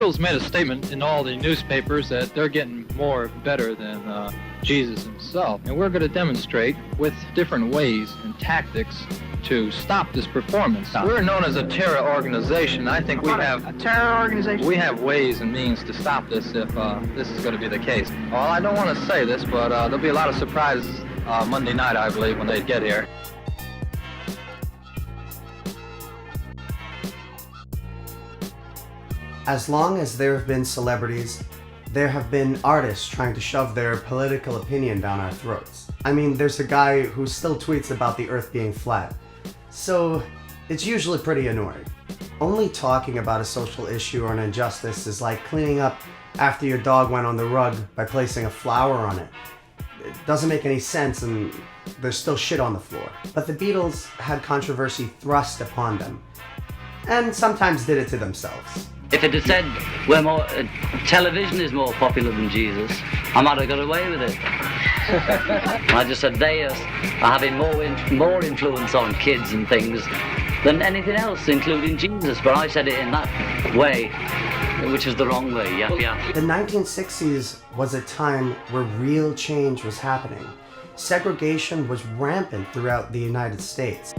Beatles made a statement in all the newspapers that they're getting more better than Jesus himself. And we're going to demonstrate with different ways and tactics to stop this performance. We're known as a terror organization. I think we have a terror organization. We have ways and means to stop this if this is going to be the case. Well, I don't want to say this, but there'll be a lot of surprises Monday night, I believe, when they get here. As long as there have been celebrities, there have been artists trying to shove their political opinion down our throats. I mean, there's a guy who still tweets about the earth being flat. So it's usually pretty annoying. Only talking about a social issue or an injustice is like cleaning up after your dog went on the rug by placing a flower on it. It doesn't make any sense and there's still shit on the floor. But the Beatles had controversy thrust upon them, and sometimes did it to themselves. If it had said television is more popular than Jesus, I might have got away with it. I just said they are having more influence on kids and things than anything else, including Jesus. But I said it in that way, which is the wrong way. Yeah. The 1960s was a time where real change was happening. Segregation was rampant throughout the United States.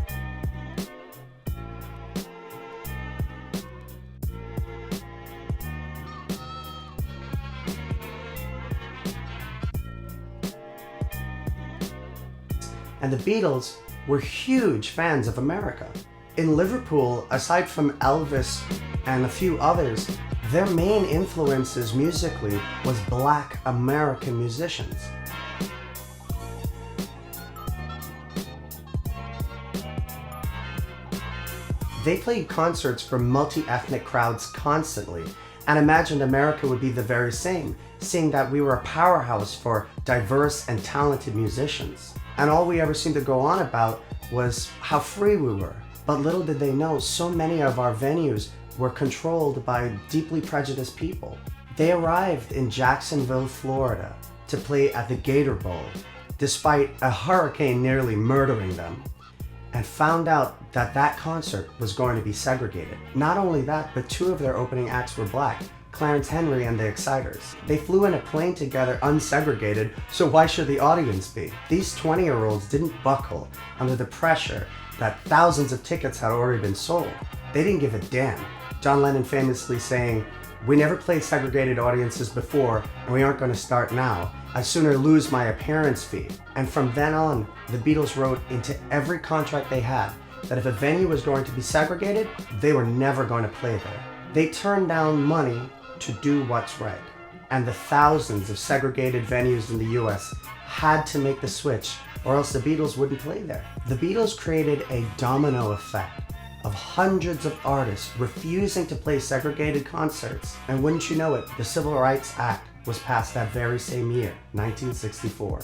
And the Beatles were huge fans of America. In Liverpool, aside from Elvis and a few others, their main influences musically was Black American musicians. They played concerts for multi-ethnic crowds constantly, and imagined America would be the very same, seeing that we were a powerhouse for diverse and talented musicians. And all we ever seemed to go on about was how free we were. But little did they know, so many of our venues were controlled by deeply prejudiced people. They arrived in Jacksonville, Florida to play at the Gator Bowl, despite a hurricane nearly murdering them, and found out that that concert was going to be segregated. Not only that, but two of their opening acts were black, Clarence Henry and the Exciters. They flew in a plane together unsegregated, so why should the audience be? These 20-year-olds didn't buckle under the pressure that thousands of tickets had already been sold. They didn't give a damn. John Lennon famously saying, "We never played segregated audiences before, and we aren't going to start now. I'd sooner lose my appearance fee." And from then on, the Beatles wrote into every contract they had that if a venue was going to be segregated, they were never going to play there. They turned down money to do what's right. And the thousands of segregated venues in the US had to make the switch, or else the Beatles wouldn't play there. The Beatles created a domino effect of hundreds of artists refusing to play segregated concerts. And wouldn't you know it, the Civil Rights Act was passed that very same year, 1964.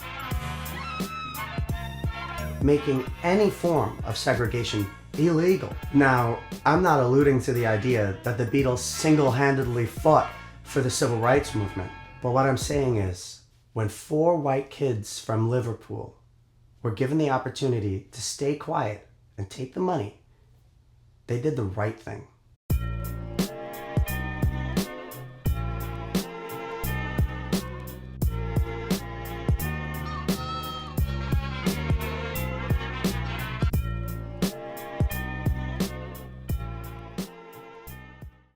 Making any form of segregation illegal. Now, I'm not alluding to the idea that the Beatles single-handedly fought for the civil rights movement, but what I'm saying is, when 4 white kids from Liverpool were given the opportunity to stay quiet and take the money, they did the right thing.